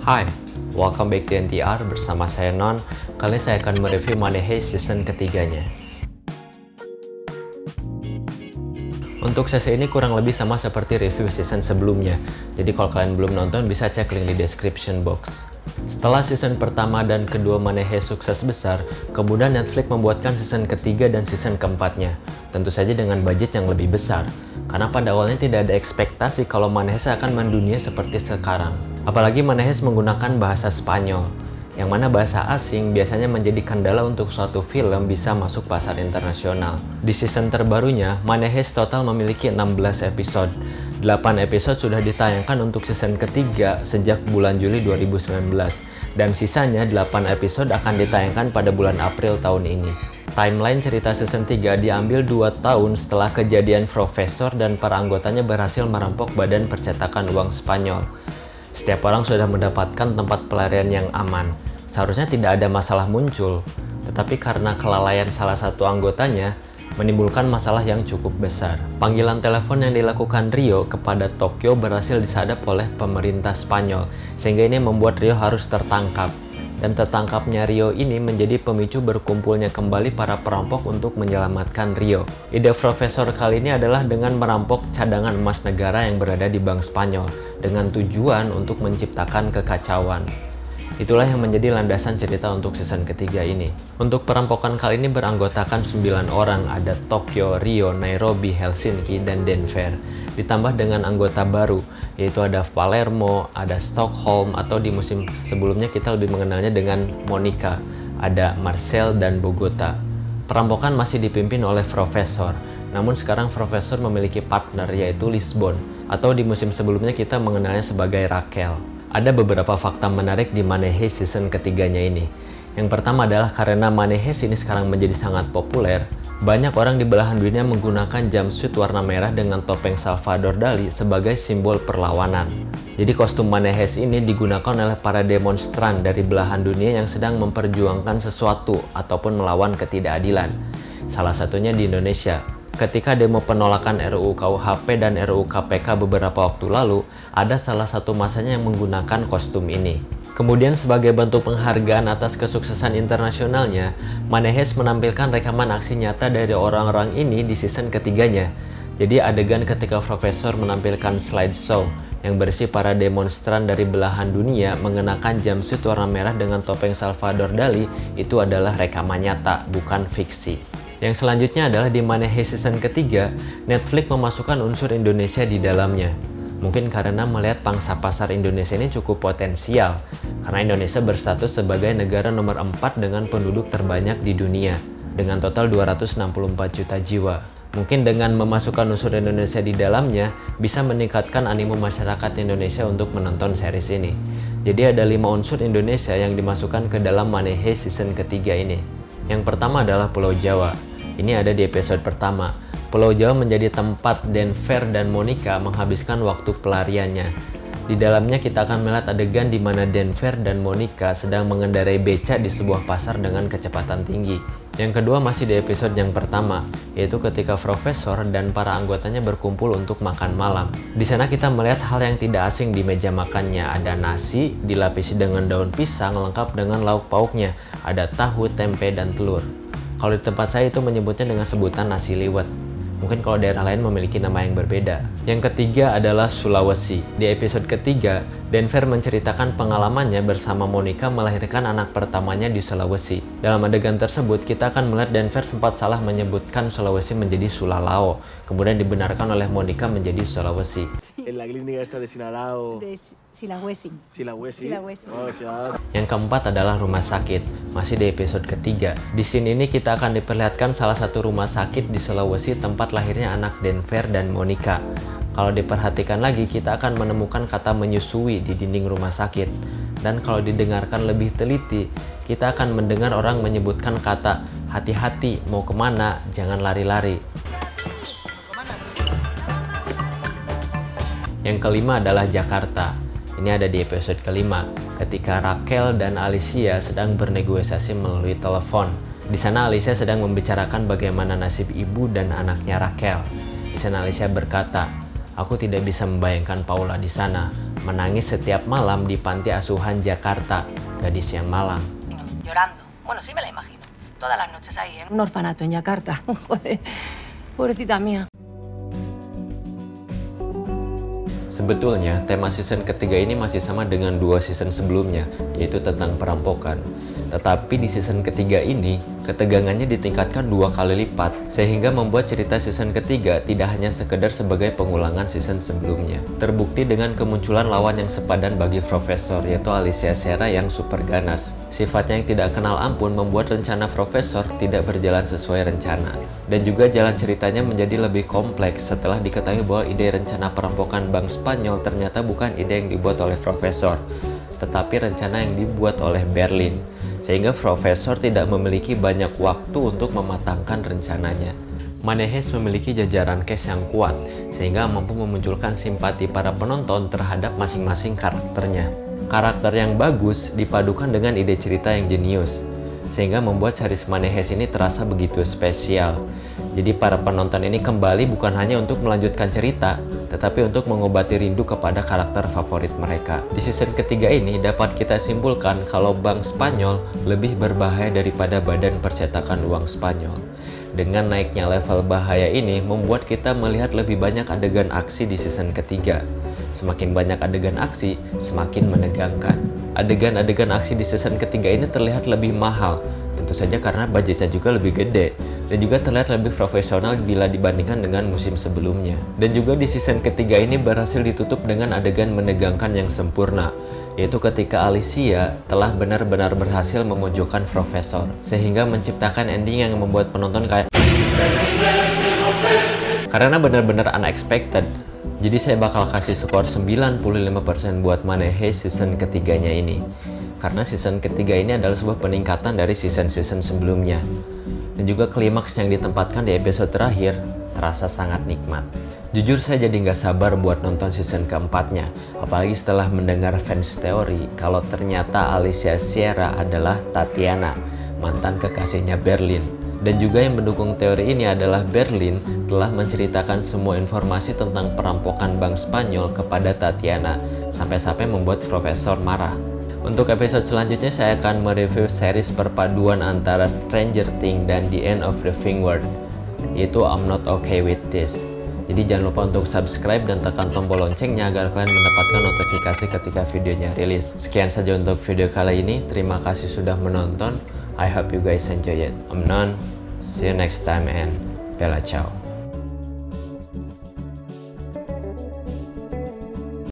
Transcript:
Hai, welcome back to NTR bersama saya Non. Kali ini saya akan mereview Money Heist season ketiganya. Untuk sesi ini kurang lebih sama seperti review season sebelumnya. Jadi kalau kalian belum nonton bisa cek link di description box. Setelah season pertama dan kedua Money Heist sukses besar, kemudian Netflix membuatkan season ketiga dan season keempatnya. Tentu saja dengan budget yang lebih besar. Karena pada awalnya tidak ada ekspektasi kalau Money Heist akan mendunia seperti sekarang. Apalagi Money Heist menggunakan bahasa Spanyol, yang mana bahasa asing biasanya menjadi kendala untuk suatu film bisa masuk pasar internasional. Di season terbarunya, Money Heist total memiliki 16 episode. 8 episode sudah ditayangkan untuk season ketiga sejak bulan Juli 2019, dan sisanya 8 episode akan ditayangkan pada bulan April tahun ini. Timeline cerita season 3 diambil 2 tahun setelah kejadian Profesor dan para anggotanya berhasil merampok Badan Percetakan Uang Spanyol. Setiap orang sudah mendapatkan tempat pelarian yang aman. Seharusnya tidak ada masalah muncul, tetapi karena kelalaian salah satu anggotanya, menimbulkan masalah yang cukup besar. Panggilan telepon yang dilakukan Rio kepada Tokyo berhasil disadap oleh pemerintah Spanyol, sehingga ini membuat Rio harus tertangkap. Dan tertangkapnya Rio ini menjadi pemicu berkumpulnya kembali para perampok untuk menyelamatkan Rio. Ide Profesor kali ini adalah dengan merampok cadangan emas negara yang berada di Bank Spanyol, dengan tujuan untuk menciptakan kekacauan. Itulah yang menjadi landasan cerita untuk season ketiga ini. Untuk perampokan kali ini beranggotakan 9 orang, ada Tokyo, Rio, Nairobi, Helsinki, dan Denver. Ditambah dengan anggota baru, yaitu ada Palermo, ada Stockholm, atau di musim sebelumnya kita lebih mengenalnya dengan Monica, ada Marseille dan Bogota. Perampokan masih dipimpin oleh Profesor, namun sekarang Profesor memiliki partner yaitu Lisbon, atau di musim sebelumnya kita mengenalnya sebagai Raquel. Ada beberapa fakta menarik di Money Heist season ketiganya ini. Yang pertama adalah karena Money Heist ini sekarang menjadi sangat populer, banyak orang di belahan dunia menggunakan jumpsuit warna merah dengan topeng Salvador Dali sebagai simbol perlawanan. Jadi kostum Money Heist ini digunakan oleh para demonstran dari belahan dunia yang sedang memperjuangkan sesuatu ataupun melawan ketidakadilan. Salah satunya di Indonesia. Ketika demo penolakan RUU KUHP dan RUU KPK beberapa waktu lalu, ada salah satu masanya yang menggunakan kostum ini. Kemudian sebagai bentuk penghargaan atas kesuksesan internasionalnya, Money Heist menampilkan rekaman aksi nyata dari orang-orang ini di season ketiganya. Jadi adegan ketika Profesor menampilkan slideshow yang berisi para demonstran dari belahan dunia mengenakan jumpsuit warna merah dengan topeng Salvador Dali itu adalah rekaman nyata, bukan fiksi. Yang selanjutnya adalah di Money Heist season ketiga, Netflix memasukkan unsur Indonesia di dalamnya. Mungkin karena melihat pangsa pasar Indonesia ini cukup potensial, karena Indonesia berstatus sebagai negara nomor 4 dengan penduduk terbanyak di dunia, dengan total 264 juta jiwa. Mungkin dengan memasukkan unsur Indonesia di dalamnya, bisa meningkatkan animo masyarakat Indonesia untuk menonton series ini. Jadi ada 5 unsur Indonesia yang dimasukkan ke dalam Money Heist season ketiga ini. Yang pertama adalah Pulau Jawa. Ini ada di episode pertama. Pulau Jawa menjadi tempat Denver dan Monica menghabiskan waktu pelariannya. Di dalamnya kita akan melihat adegan di mana Denver dan Monica sedang mengendarai beca di sebuah pasar dengan kecepatan tinggi. Yang kedua masih di episode yang pertama, yaitu ketika Profesor dan para anggotanya berkumpul untuk makan malam. Di sana kita melihat hal yang tidak asing di meja makannya. Ada nasi dilapisi dengan daun pisang lengkap dengan lauk pauknya. Ada tahu, tempe, dan telur. Kalau di tempat saya itu menyebutnya dengan sebutan nasi liwet. Mungkin kalau daerah lain memiliki nama yang berbeda. Yang ketiga adalah Sulawesi. Di episode ketiga, Denver menceritakan pengalamannya bersama Monica melahirkan anak pertamanya di Sulawesi. Dalam adegan tersebut, kita akan melihat Denver sempat salah menyebutkan Sulawesi menjadi Sulalao. Kemudian dibenarkan oleh Monica menjadi Sulawesi. En la clínica esta de Sinalao. De Sulawesi. Sulawesi. Sulawesi. Oh, Sulawesi. Yang keempat adalah rumah sakit, masih di episode ketiga. Di scene ini kita akan diperlihatkan salah satu rumah sakit di Sulawesi tempat lahirnya anak Denver dan Monica. Kalau diperhatikan lagi, kita akan menemukan kata menyusui di dinding rumah sakit. Dan kalau didengarkan lebih teliti, kita akan mendengar orang menyebutkan kata hati-hati, mau kemana, jangan lari-lari. Yang kelima adalah Jakarta. Ini ada di episode kelima, ketika Raquel dan Alicia sedang bernegosiasi melalui telepon. Di sana Alicia sedang membicarakan bagaimana nasib ibu dan anaknya Raquel. Di sana Alicia berkata, Aku tidak bisa membayangkan Paula di sana, menangis setiap malam di panti asuhan Jakarta, gadis yang malang. Llorando. Bueno, sí me la imagino. Todas las noches ahí en un orfanato en Yakarta. Joder, pobrecita mía. Sebetulnya, tema season ketiga ini masih sama dengan 2 season sebelumnya, yaitu tentang perampokan. Tetapi di season ketiga ini, ketegangannya ditingkatkan 2 kali lipat, sehingga membuat cerita season ketiga tidak hanya sekedar sebagai pengulangan season sebelumnya. Terbukti dengan kemunculan lawan yang sepadan bagi Profesor, yaitu Alicia Serra yang super ganas. Sifatnya yang tidak kenal ampun membuat rencana Profesor tidak berjalan sesuai rencana. Dan juga jalan ceritanya menjadi lebih kompleks setelah diketahui bahwa ide rencana perampokan Bank Spanyol ternyata bukan ide yang dibuat oleh Profesor, tetapi rencana yang dibuat oleh Berlin. Sehingga Profesor tidak memiliki banyak waktu untuk mematangkan rencananya. Manejes memiliki jajaran cast yang kuat, sehingga mampu memunculkan simpati para penonton terhadap masing-masing karakternya. Karakter yang bagus dipadukan dengan ide cerita yang jenius, sehingga membuat series Manejes ini terasa begitu spesial. Jadi para penonton ini kembali bukan hanya untuk melanjutkan cerita, tetapi untuk mengobati rindu kepada karakter favorit mereka. Di season ketiga ini dapat kita simpulkan kalau Bank Spanyol lebih berbahaya daripada Badan Percetakan Uang Spanyol. Dengan naiknya level bahaya ini membuat kita melihat lebih banyak adegan aksi di season ketiga. Semakin banyak adegan aksi, semakin menegangkan. Adegan-adegan aksi di season ketiga ini terlihat lebih mahal, tentu saja karena budgetnya juga lebih gede, dan juga terlihat lebih profesional bila dibandingkan dengan musim sebelumnya. Dan juga di season ketiga ini berhasil ditutup dengan adegan menegangkan yang sempurna, yaitu ketika Alicia telah benar-benar berhasil memojokkan Profesor, sehingga menciptakan ending yang membuat penonton kayak karena benar-benar unexpected. Jadi saya bakal kasih skor 95% buat Manejes season ketiganya ini. Karena season ketiga ini adalah sebuah peningkatan dari season-season sebelumnya. Dan juga klimaks yang ditempatkan di episode terakhir terasa sangat nikmat. Jujur saya jadi nggak sabar buat nonton season keempatnya. Apalagi setelah mendengar fans teori kalau ternyata Alicia Serra adalah Tatiana, mantan kekasihnya Berlin. Dan juga yang mendukung teori ini adalah Berlin telah menceritakan semua informasi tentang perampokan Bank Spanyol kepada Tatiana, sampai-sampai membuat Profesor marah. Untuk episode selanjutnya saya akan mereview series perpaduan antara Stranger Things dan The End of the Thing World, yaitu I'm Not Okay With This. Jadi jangan lupa untuk subscribe dan tekan tombol loncengnya agar kalian mendapatkan notifikasi ketika videonya rilis. Sekian saja untuk video kali ini, terima kasih sudah menonton. I hope you guys enjoy it. I'm Non, see you next time and bella ciao.